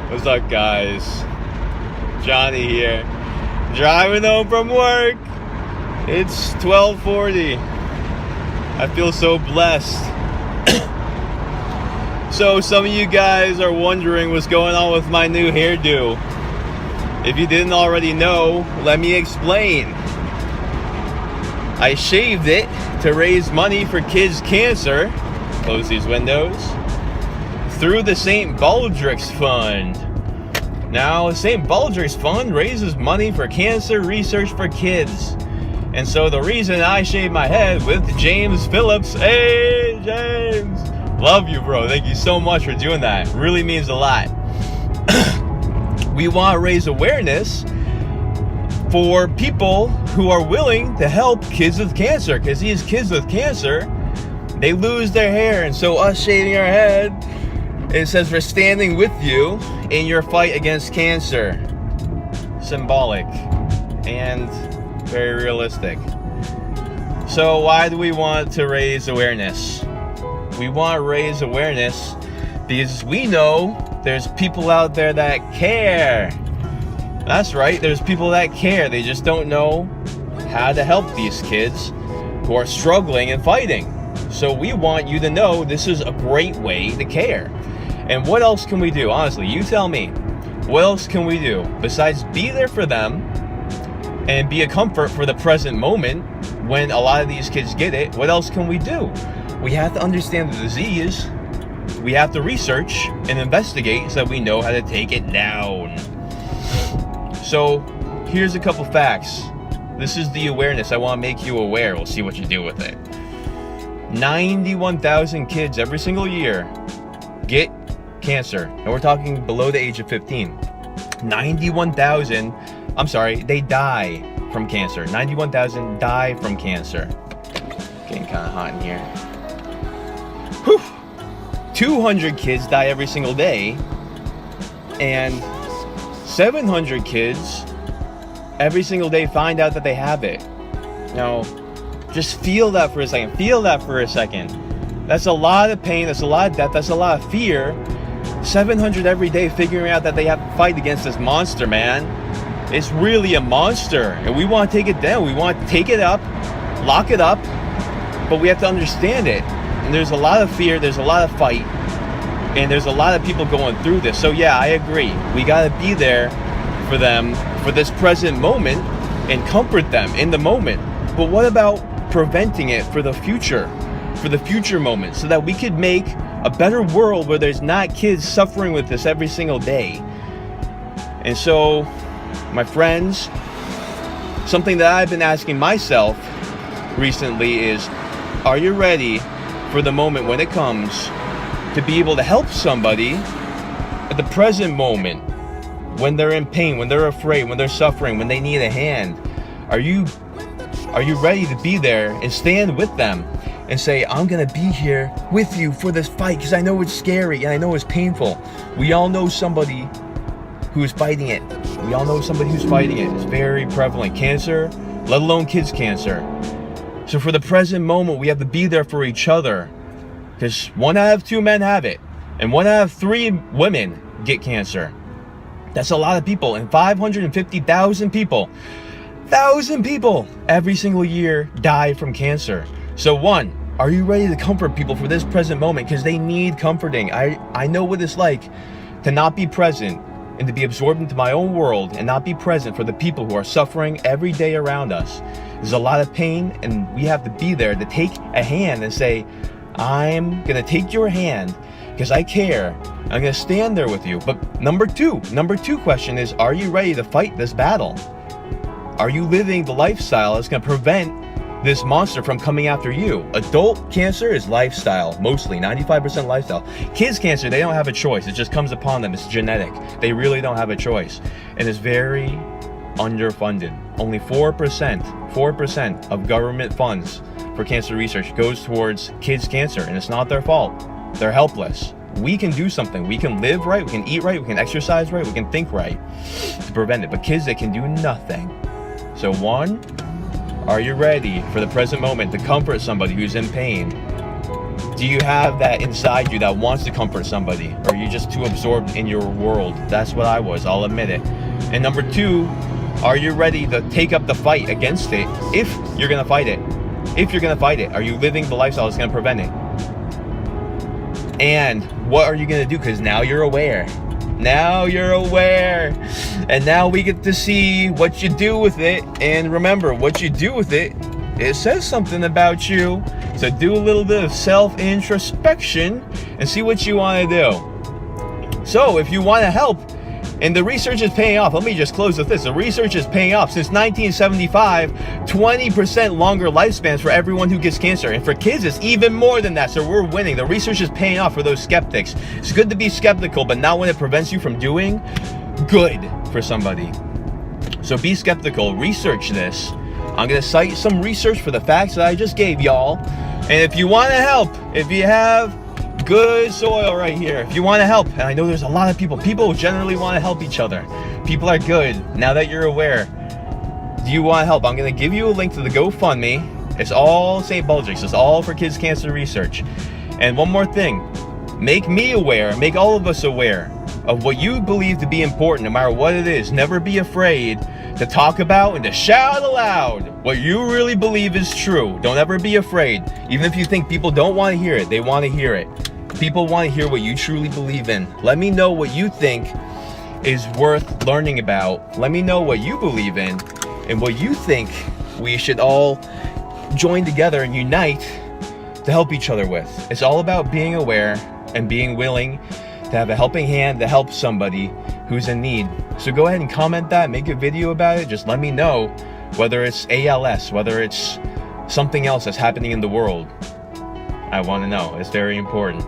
What's up, guys? Johnny here. Driving home from work. It's 12:40. I feel so blessed. So some of you guys are wondering what's going on with my new hairdo. If you didn't already know, let me explain. I shaved it to raise money for kids' cancer. Close these windows. Through the St. Baldrick's Fund. Now, St. Baldrick's Fund raises money for cancer research for kids. And so the reason I shaved my head with James Phillips, hey James, love you, bro. Thank you so much for doing that. It really means a lot. We want to raise awareness for people who are willing to help kids with cancer, because these kids with cancer, they lose their hair. And so us shaving our head, it says we're standing with you in your fight against cancer. Symbolic and very realistic. So why do we want to raise awareness? We want to raise awareness because we know there's people out there that care. That's right, there's people that care. They just don't know how to help these kids who are struggling and fighting. So we want you to know this is a great way to care. And what else can we do? Honestly, you tell me. What else can we do besides be there for them and be a comfort for the present moment when a lot of these kids get it? What else can we do? We have to understand the disease. We have to research and investigate so that we know how to take it down. So here's a couple facts. This is the awareness. I want to make you aware. We'll see what you do with it. 91,000 kids every single year get cancer. And we're talking below the age of 15. 91,000, they die from cancer. 91,000 die from cancer. Getting kind of hot in here. Whew. 200 kids die every single day. And 700 kids every single day find out that they have it. Now, just feel that for a second. Feel that for a second. That's a lot of pain. That's a lot of death. That's a lot of fear. 700 every day figuring out that they have to fight against this monster, man. It's really a monster. And we want to take it down. We want to take it up, lock it up. But we have to understand it. And there's a lot of fear. There's a lot of fight. And there's a lot of people going through this. So yeah, I agree. We got to be there for them for this present moment and comfort them in the moment. But what about preventing it for the future moment, so that we could make a better world where there's not kids suffering with this every single day? And so, my friends, something that I've been asking myself recently is, are you ready for the moment when it comes to be able to help somebody at the present moment, when they're in pain, when they're afraid, when they're suffering, when they need a hand? Are you ready to be there and stand with them and say, I'm gonna be here with you for this fight, because I know it's scary and I know it's painful. We all know somebody who's fighting it. We all know somebody who's fighting it. It's very prevalent. Cancer, let alone kids' cancer. So for the present moment, we have to be there for each other, because 1 out of 2 men have it, and 1 out of 3 women get cancer. That's a lot of people, and 550,000 people, 1,000 people every single year die from cancer. So 1, are you ready to comfort people for this present moment? Because they need comforting. I know what it's like to not be present and to be absorbed into my own world and not be present for the people who are suffering every day around us. There's a lot of pain, and we have to be there to take a hand and say, I'm gonna take your hand because I care. I'm gonna stand there with you. But number two question is, are you ready to fight this battle? Are you living the lifestyle that's gonna prevent this monster from coming after you? Adult cancer is lifestyle, mostly 95% lifestyle. Kids cancer, they don't have a choice. It just comes upon them. It's genetic. They really don't have a choice. And it's very underfunded. Only 4% of government funds for cancer research goes towards kids cancer, and it's not their fault. They're helpless. We can do something. We can live right, we can eat right, we can exercise right, we can think right to prevent it. But kids, they can do nothing. So 1, are you ready for the present moment to comfort somebody who's in pain? Do you have that inside you that wants to comfort somebody? Or are you just too absorbed in your world? That's what I was, I'll admit it. And number two, are you ready to take up the fight against it if you're gonna fight it? If you're gonna fight it, are you living the lifestyle that's gonna prevent it? And what are you gonna do? Because now you're aware. Now you're aware. And now we get to see what you do with it. And remember, what you do with it, it says something about you. So do a little bit of self-introspection and see what you want to do. So if you want to help, and the research is paying off. Let me just close with this. The research is paying off. Since 1975, 20% longer lifespans for everyone who gets cancer. And for kids, it's even more than that. So we're winning. The research is paying off for those skeptics. It's good to be skeptical, but not when it prevents you from doing good for somebody. So be skeptical. Research this. I'm going to cite some research for the facts that I just gave y'all. And if you want to help, if you have good soil right here, if you want to help, and I know there's a lot of people generally want to help each other. People are good. Now that you're aware, do you want to help? I'm going to give you a link to the GoFundMe. It's all St. Baldrick's. It's all for kids cancer research. And one more thing, make me aware, make all of us aware of what you believe to be important, no matter what it is. Never be afraid to talk about and to shout aloud what you really believe is true. Don't ever be afraid. Even if you think people don't want to hear it, they want to hear it. People want to hear what you truly believe in. Let me know what you think is worth learning about. Let me know what you believe in and what you think we should all join together and unite to help each other with. It's all about being aware and being willing to have a helping hand to help somebody who's in need. So go ahead and comment that, make a video about it. Just let me know whether it's ALS, whether it's something else that's happening in the world. I want to know. It's very important.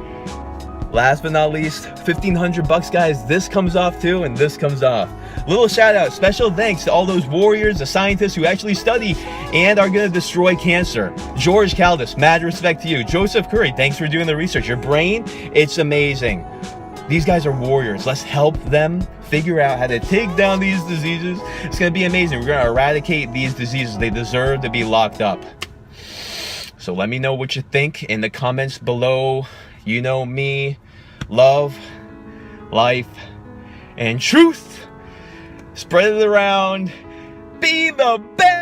Last but not least, $1,500 guys. This comes off too, and this comes off. Little shout out, special thanks to all those warriors, the scientists who actually study and are gonna destroy cancer. George Caldas, mad respect to you. Joseph Curry, thanks for doing the research. Your brain, it's amazing. These guys are warriors. Let's help them figure out how to take down these diseases. It's gonna be amazing. We're gonna eradicate these diseases. They deserve to be locked up. So let me know what you think in the comments below. You know me, love, life, and truth. Spread it around. Be the best.